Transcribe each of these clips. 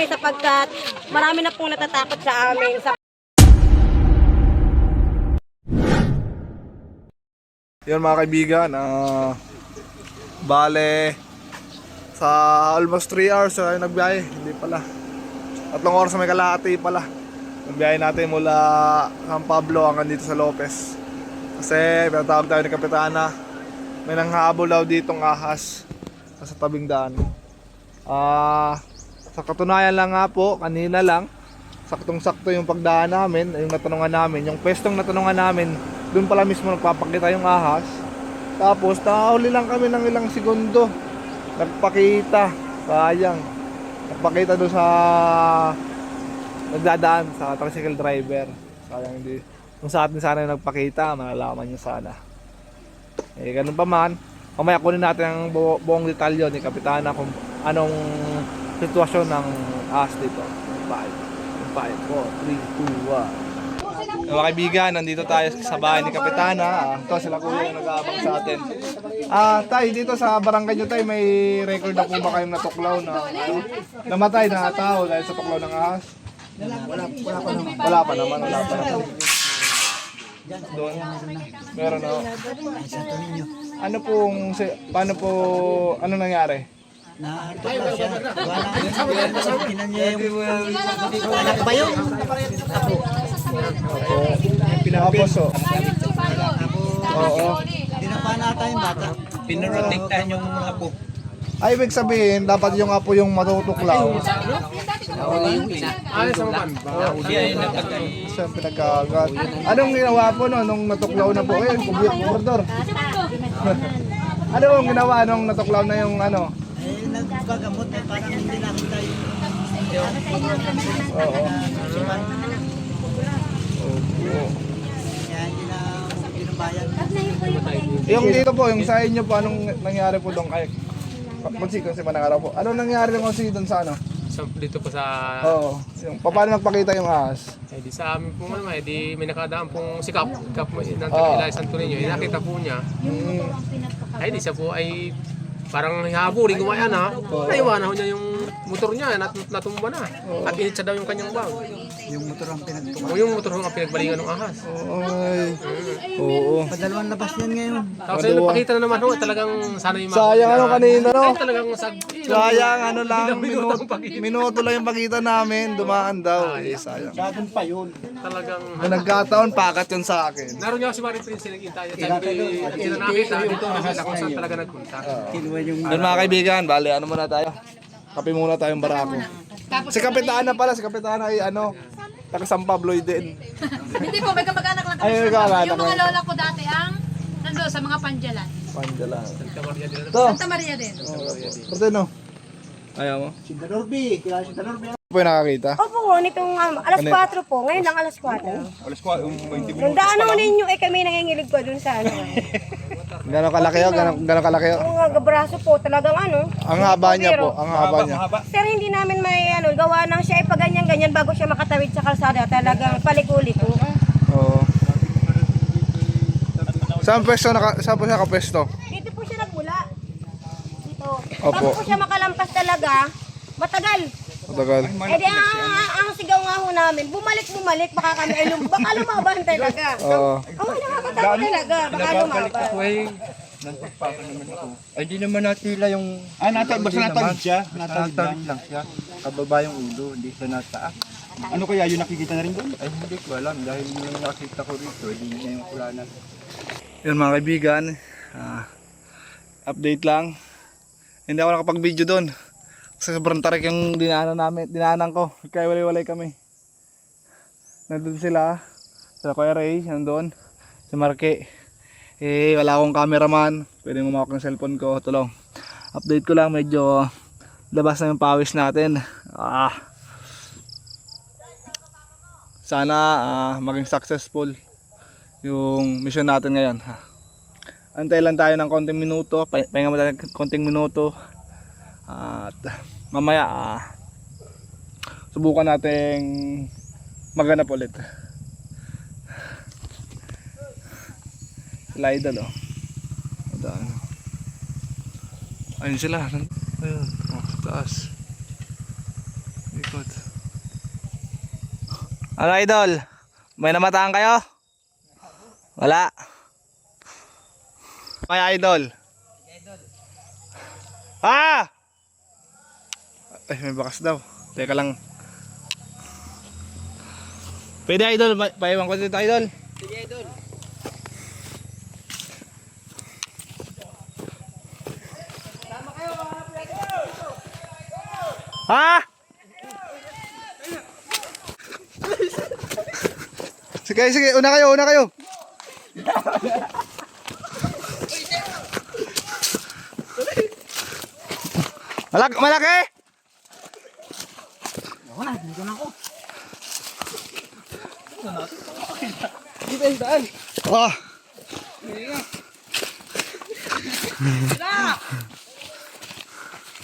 kami sapagkat marami na pong natatakot sa amin. Yun mga kaibigan, bale sa almost 3 hours ay nagbiyahe, hindi pala 3 oras may kalahati pala nagbiyahe natin mula San Pablo hanggang dito sa Lopez kasi pinatawag tayo ni Kapitana, may nanghabol daw ditong ahas sa tabing daan. Sa katunayan lang nga po, kanina lang saktong-sakto yung pagdaan namin, yung natanungan namin, yung pwestong natanungan namin, doon pala mismo nagpapakita yung ahas. Tapos nahuli lang kami ng ilang segundo, nagpakita, sayang, nagpakita doon sa nagdadaan sa tricycle driver, sayang hindi, kung sa atin sana yung nagpakita, malalaman nyo sana. Ganun pa man, mamaya kunin natin ang buong detalyo ni Kapitana kung anong sitwasyon ng ahas dito. 5, 4, 3, 2, 1. Mga kaibigan, nandito tayo sa bahay ni Kapitana. Ito sila kuya yung nag-aabang sa atin. Tay, dito sa barangay nyo tay, may record na po ba kayong natuklaw na namatay na tao dahil sa tuklaw ng ahas? Wala pa naman. Doon? Meron na. Ano pong, paano po, ano nangyari? Natukla siya. Kinan niya yung anak ba yun? Ako. Pinaposo. Oo. Dinapanata yung bata. Pinoprotektahan yung apo. Ay, ibig sabihin, dapat yung apo yung matutuklaw. Nahuli yung ina. Nahuli ay nagtagay. Siya pinagkagat. Anong ginawa po no, nung natuklaw na po? Ayun, kubiyok po, Bordor. Ano yung ginawa nung natuklaw na yung ano? Eh, nagpagamot eh, parang hindi nakita yung Oo. sipan. Oo. Kaya hindi na pinubayan. Yung dito po, yung sa inyo po, anong nangyari po doon? Ay, kasi manangaraw po. Anong nangyari naman kasi doon sa ano? Dito po sa... Oo. Yung, paano nagpakita yung ahas? Eh di sa amin po naman, eh di may nakadaan pong sikap. Sikap mo, Oo. Ilay Santo Niño. Eh, nakita po niya. Ay di siya po ay parang habulin gumaya na. Naiwanan ho niya yung motor niya, natumba na. At init daw yung kanyang bag. Yung motor ang pinagtukan. O yung motor ho ang pinagbalingan ng ahas. Ay. Oo. Padalawang labas yan ngayon. Tapos ay nagpakita na naman ho, talagang sana yung Sayang ano kanina, no? Ay talagang Sayang ano lang, minutong pag-ibig. minuto lang yung pakita namin, dumaan daw. Eh, sayang. Gagawin pa yun. Talagang... Kung nagkataon, pakat yun sa akin. Naroon niya si Marie Prince nag-intay. Sabi ko, hindi na nakita dito kung saan talaga nagpunta. Kinuha yung Doon mga kaibigan, bale, ano muna tayo? Kape muna tayong barako. Si Kapitana pala, si Kapitana ay ano, taga San Pablo din. Hindi po, may kamag-anak lang kami Ay, sa kamag-anak Yung mga lang. lola ko dati ang nando sa mga Pandyalan. Pandala. Ito, Santa Maria din. parte no? Ayaw mo? si Danorbi. Kaya si Danorbi. Ano po yung nakakita? Opo, nitong alas 4 po. Ngayon lang alas 4. Alas 4, 20 Nung daanan ninyo, kami nangingilig pa dun sa ano. Gano'ng kalaki yun? Gano'ng kalaki yun? Yung gabraso po, talagang ano. Ang haba niya po, ang haba niya. Sir, hindi namin may ano, gawa ng siya ay paganyan-ganyan bago siya makatawid sa kalsada. Talagang paliko-liko. Oo. Saan pwesto, saan po siya kapwesto? Dito po siya nagmula. Dito. Opo. Bago po siya makalampas talaga, matagal. Matagal. Eh di ang sigaw nga ho namin, bumalik, baka kami ay baka lumaban talaga. Oo. Oo, nakakatawa talaga, baka lumaban. Ay, di naman natila yung... basta natawid siya. Natawid lang siya. Kababa yung ulo, hindi siya nataas. Ano kaya yung nakikita na rin doon? Ay, hindi ko alam. Dahil yung nakita ko rito, hindi niya yung kulanan. Yun mga kaibigan, update lang. Hindi ako nakapag-video doon. Kasi sobrang tarik yung dinaanan ko. Kaya walay-walay kami. Nandun sila. Sila Kuya Ray, nandun. Si Marque. Eh, wala akong cameraman. Pwede umawak ng cellphone ko. Tulong. Update ko lang, medyo labas na yung pawis natin. Sana maging successful yung mission natin ngayon. Antay lang tayo ng konting minuto. Pahinga mo tayo ng konting minuto. At mamaya subukan nating maghanap ulit. Sila idol oh. Ayun sila. Ayun. Oh, sa taas. likod. Ano idol? May namataan kayo? Wala. May idol. Ah! Ay, may bakas daw. Teka lang. Pwede idol, paiwan ko dito idol. Sige, idol. Ha? Sige, sige, una kayo, una kayo. Malaki? Oh.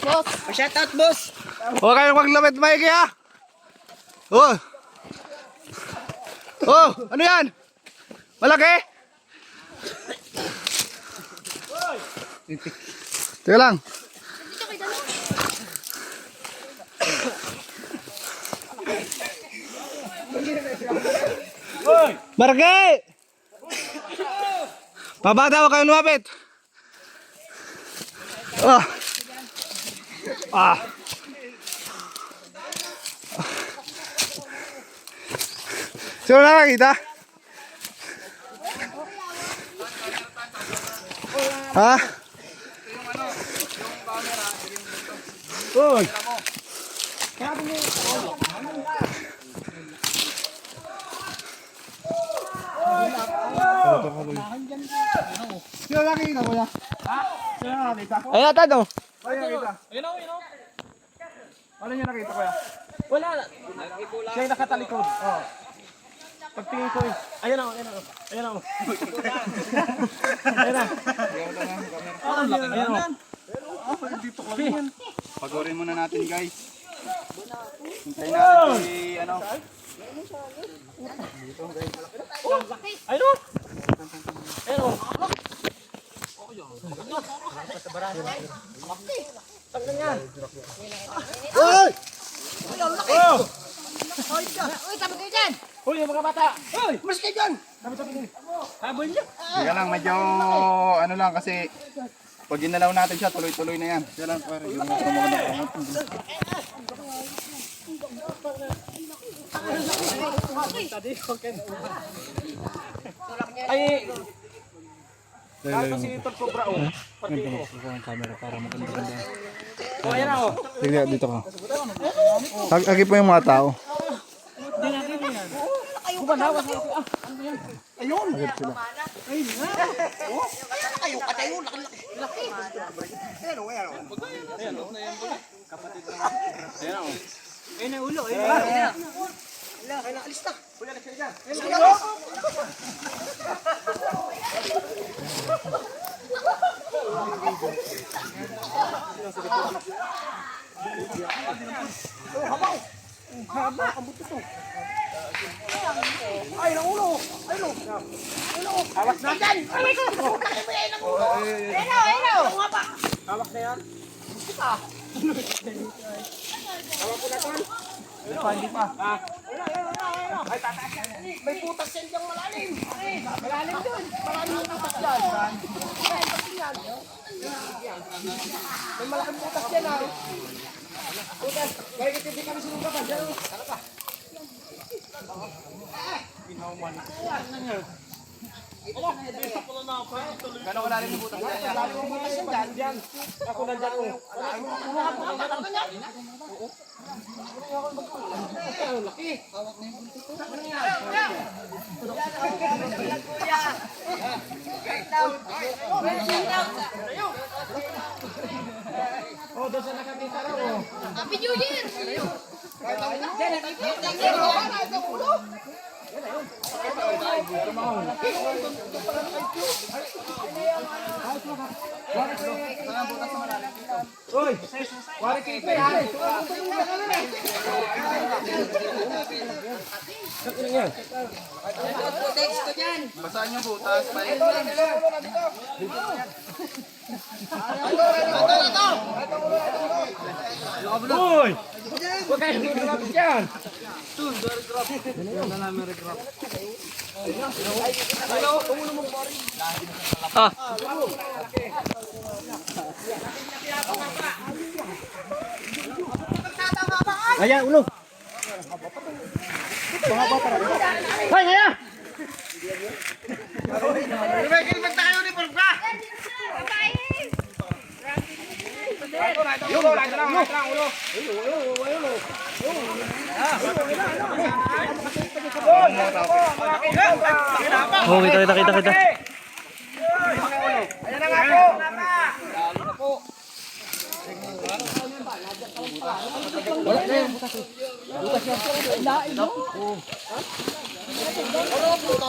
Boss, shout out, boss. Huwag kayong maglapit maigi ha. Oh. Oh, ano yan? Malaki? Teka lang. Marke! Pabata, huwag kayong lumapit. Ah. Ah. Sino nakakita? Ha? Uy! Sino nakakita kuya? Ha? Sino nakakita? Ayun na tanong. Ayun nakita. Ano niya nakita kuya? Wala. Siya yung nakatalikod. Oh. Pagtingin ko eh. Ayan ako, ayan ako. Ayan ako. Ayan na. Ayan ako. Dito ko lang. Pagorin muna natin guys. Hintayin natin si ano. Ayun o. Ayun o. Uy! Uy, tama kayo dyan! Uy, yung mga bata! Uy! Mas kayo dyan. Habol niya! Kaya lang medyo ano lang kasi pag ginalaw natin siya tuloy-tuloy na yan. Kaya lang pare yung mga Ay! Kaya si Tol Cobra o. Pati ko. Ang camera para maganda-ganda. O, ayan ako. Sige, dito ka. Agi po yung mga tao. Gano'n ka lalim ng butas niya? Lalim ng butas niya. Ako nandyan o. Happy New Year! Uy! Wari kipe ha! Basahin yung butas. Uy! Huwag kayo lumapit dyan. Ayan, ulo. Hay, ayan! Oh, kita.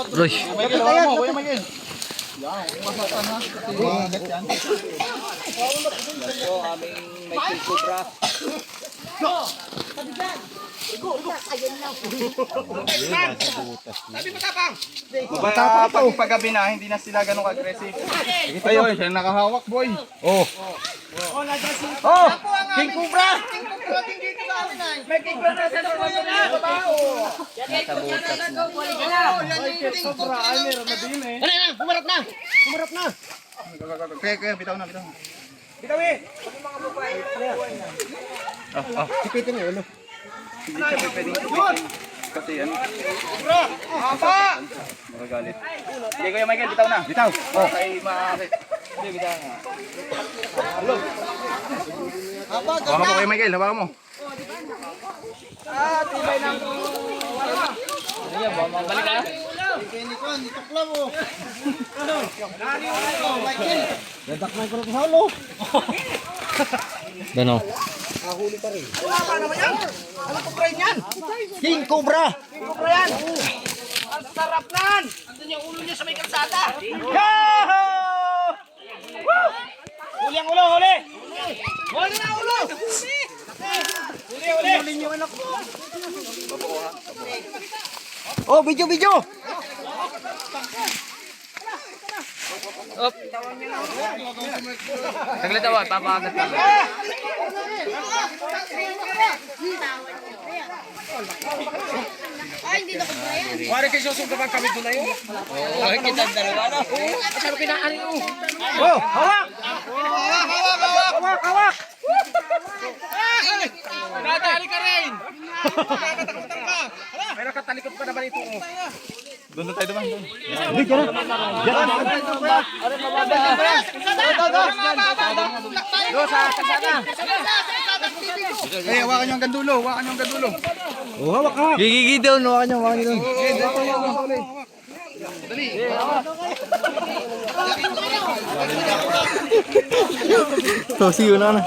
Roy. Kapit ayan, Kuya Miguel. Yan, masatan ha. Magat yan. Matapang pag paggabi na, hindi na sila ganun ka-aggressive. Ayun, siya nakahawak, boy. Oh. Oh, King Cobra! May King Cobra sa loob na babaho. Humarap na. Kaya, bitaw na. Bitawi. Sipitin mo, ano? Hindi siya pwedeng sipitin. Kasi ano? Apa! Magagalit. Hindi, Kuya Michael, bitaw na. Bitaw. Oh, kay makakit. Hindi, bitaw na. Hawakan mo, Kuya Michael, hawakan mo. Dano. King Cobra! Ang sarap nan! Andun yung ulo niya sa may kalsada. Huli ang ulo, huli! Huli na ulo! Huli niyo anak ko. Oh, video! Saglit daw, papagat ka. Ay, hindi na ko ba yan? Wari kayo susunod kami doon na yun. Oh, kita dalawa na. Asal pinaan mo? Oh, hawak! Hawak! Nadali ka rin! Nakatakutan ka! May nakatalikod ka naman ito. Doon na tayo naman. Eh, hawakan nyo ang gandulo. Oh, hawak ka. Gigigid daw, no? Hawakan niyo doon. So, see you na.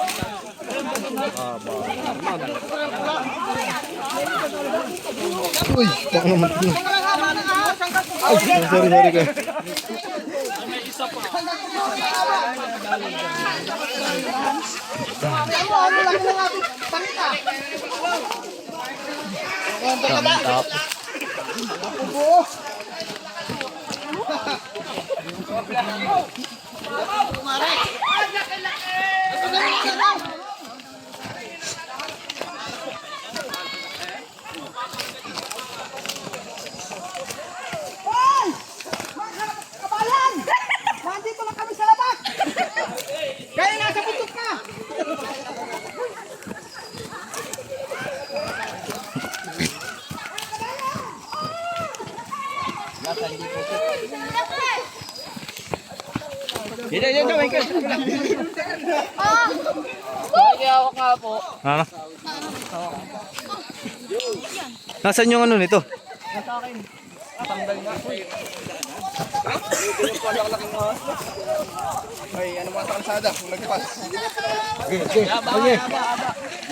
Uy, baka naman ito. Ay, sorry ka. Tap. Kaya nasa putok ka! Yan, Michael. Ano? Nasaan yung ano nito? Ay, ano mga sa kalsada? Kung nagpas.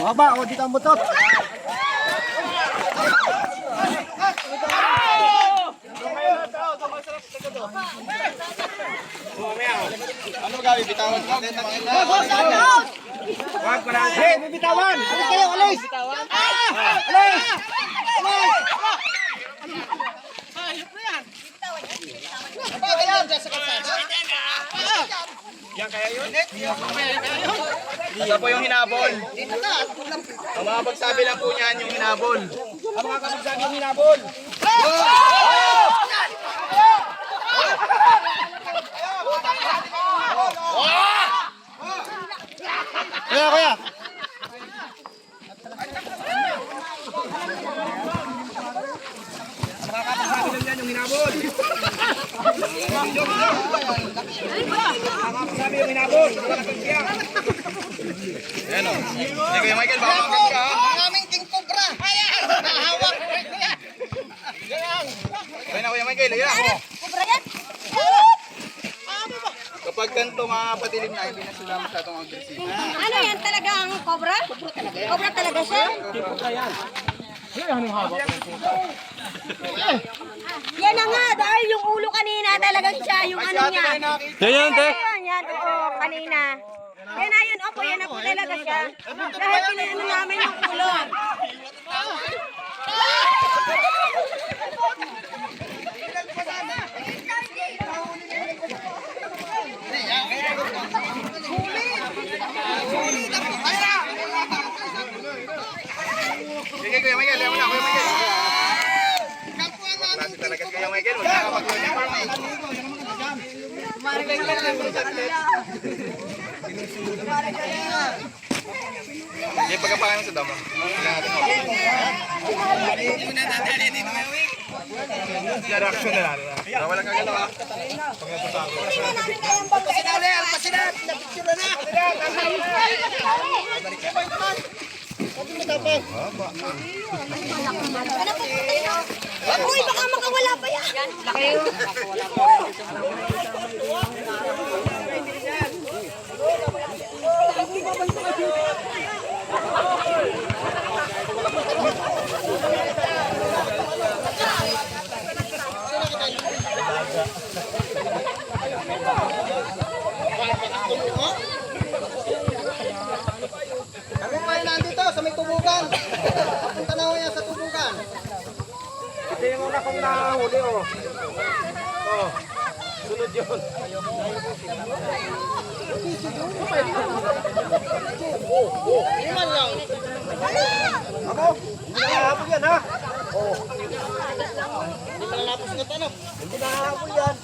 Mahaba, ako dito ang butot. Ano gawin? Bitawan ka? Wag pa lang. Hey, may bitawan! Alis kayo, alis! Alis! Yan kaya yun? Ito po yung hinabol. Ang mga pagsabi lang po niyan yung hinabol. Ang mga kapagsabi yung hinabol. Kuya! Ang mga kapagsabi lang yan yung hinabol. Ang kapagsabi yung hinabol. Wala kang siya. Ayan o. Hindi Kuya Michael, baka makat ka. Ang aming King Cobra. Ayan! Nahawak. Ayan na Kuya Michael, ayan ako. Kapag ganito mga patilim na, hindi na sila masyadong aggressive. Ano yan talaga ang cobra? Cobra talaga siya? Yan na nga, dahil yung ulo kanina talagang siya, yung ano niya. Yan, te. Yan, oo, kanina. Yan na yun, opo, yan na po talaga siya. Dahil pinano namin yung ulo. Sige Kuya Michael, ayan mo na Kuya Michael. Klase talaga si Kuya Michael, wala ka pag-iwan. Sige, pagkapakan mo sa damo. Reaction na natin. Walang kagalaw. Uy, baka makawala pa yan. Ako kayo nandito sa may tubugan. Punta na ako yan sa tubugan. Ito yung una kong nahuli, oh. Oh, sunod yun. Iman lang. Ako, hindi na hahabol yan, ha? Hindi malalapos na tanong. Hindi na hahabol yan.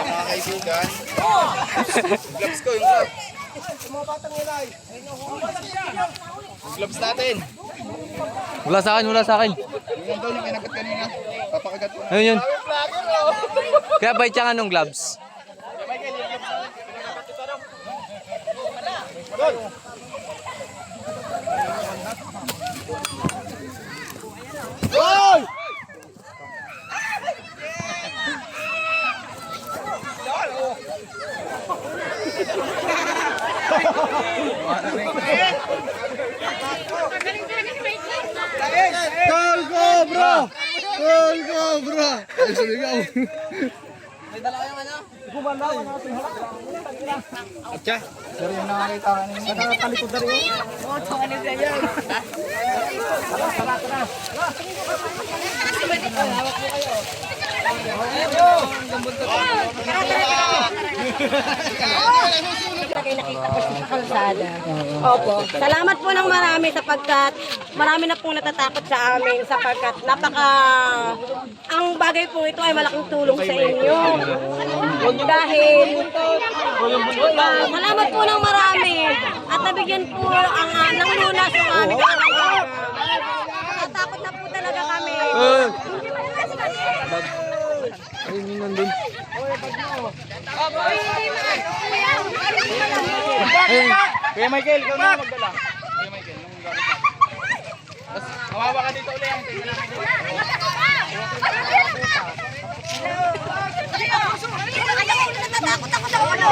Mga kaibigan. Yung gloves ko, yung gloves. Yung gloves natin. Wala sa akin, wala sa akin. Yung doon yung kinagat kanina. Papakagat ko na. Ayun yun. Kaya bait siya nga nung gloves. Gol Cobra! Gol Cobra! Ay, suligaw. Atcha, sir yung nakakita kanina. Nakakalikod na rin. Nakita ko siya sa kalsada. Opo. Salamat po ng marami sapagkat marami na pong natatakot sa amin sapagkat ang bagay po ito ay malaking tulong sa inyo. Dahil salamat po ng marami at nabigyan po ng lunas yung aming natatakot na po talaga kami. Ayun yun nandun. Kuya Michael, ikaw na magdala. Kuya Michael, nung gamit natin. Tapos, mawawa ka dito ulit. Natatakot ako sa ulo.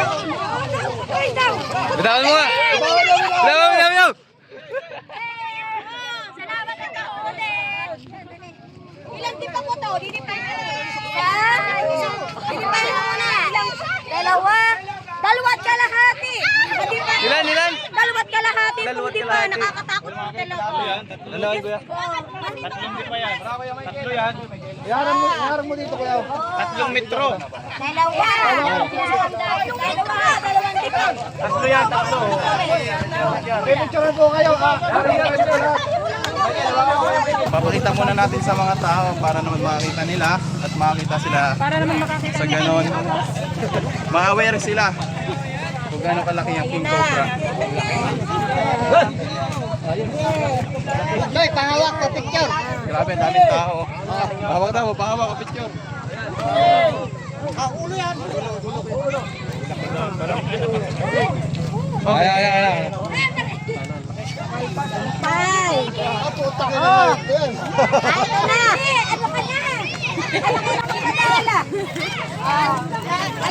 Bitawan mo nga! Bitawan! Salamat na to ulit. Ilan tip ako to? Hindi pa muna. Dalawa. Dalawat kalahati. Ilan? Dalawat kalahati. Hindi pa, nakakatakot po talaga. Ano yan, kuya? Iharang mo dito, kuya. 3 metro. Dalawa. Dalawang likod. Tatlo yan, tatlo. Picture po kayo. Papakita muna natin sa mga tao para naman makita nila at makita sila sa ganon. Ma-aware sila kung gaano kalaki ang king cobra. Tay, pangawak ka picture. Grabe, daming tao. Pahawak daw, pahawak ka picture. Ay. Ay! Oh! Ay, ito na! Ano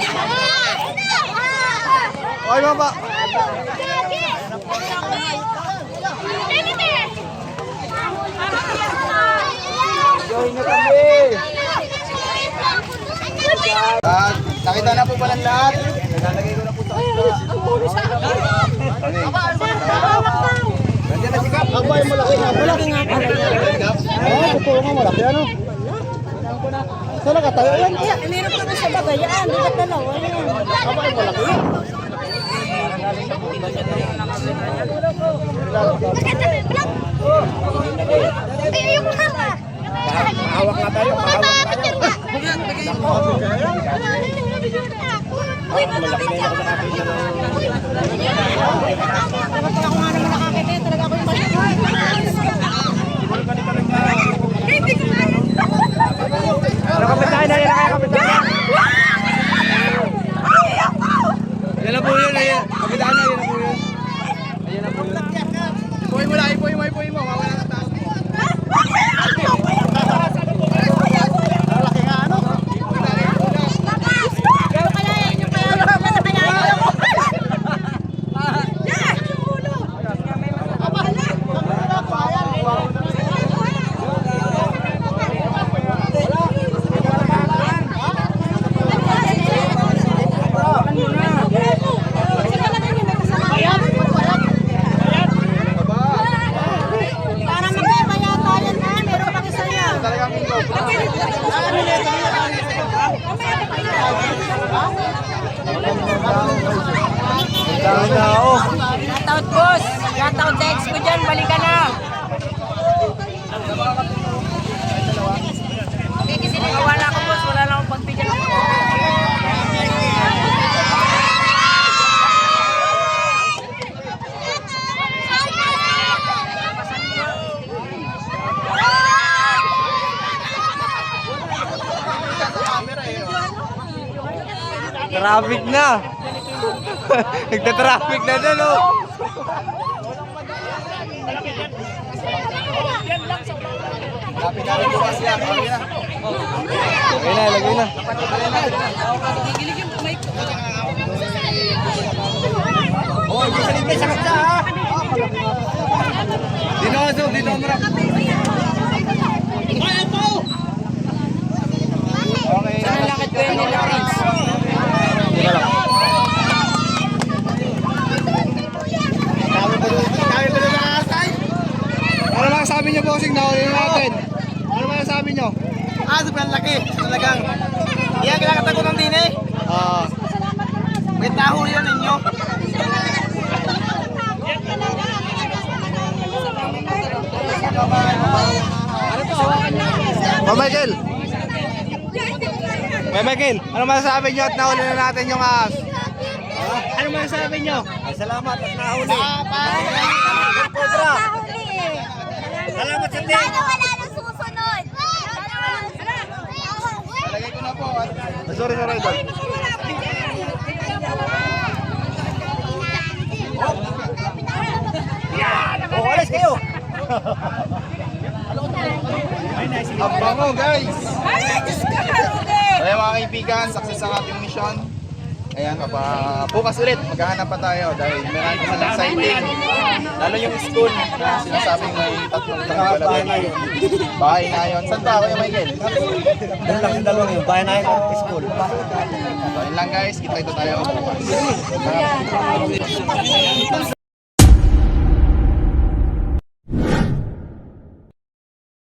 ka na? Ay, baba. At nakita na po ba ng lahat? Nalalagay ko na po sa nandiyan na si Kap. Abay, malaki nga. Malaki nga pala yan. Oo, totoo nga, malaki ano. Saan nakatayo yan? Meron pa sa babayaan. Di ba dalawa yan? Abay, malaki. Pahawak na tayo, pahawak tayo. Uy, malaki siya. Talaga ako nga naman nakakita. Talaga ako yung malaki. Nakapitan na yan, nakapitan na. Yan na po yun, ayan. Kapitan na, yan na po yun. Ayan na po yun. Ipuin mo lang, ipuin mo. Mawala na tayo. Para magpapayata yan na. Meron pa isa yan. Dami na ako. Shoutout boss. Shoutout sa ex ko dyan. Balik ka na. Wala ko boss. Wala na akong pagbigyan. Traffic na. Nagta-traffic na doon, oh. Lagay na. Dito marap. Okay. Saan lakad ko yun nila, Prince? Ano lang sabi niyo, bossing? Nahuli natin. Ano ba sabi niyo? Sobrang laki. Talagang. Iya, kinakatagot ng din eh. May taho yan ninyo. Michael! Michael, ano masasabi niyo at nahuli na natin yung ahas? Ano masasabi niyo? Salamat at nahuli. Salamat sa team. Sana wala nang susunod. Lagay ko na po. Sorry, idol. Alis kayo. Ang bango, guys! Kaya mga kaibigan, success ang ating mission. Ayan, bukas ulit, maghahanap pa tayo dahil meron pa ng sighting. Lalo yung school na sinasabing may tatlong bahay na yun. Saan ba kayo, Michael? Doon lang yung dalawang yun. Bayan na yung school. So, yun lang guys, kita tayo bukas.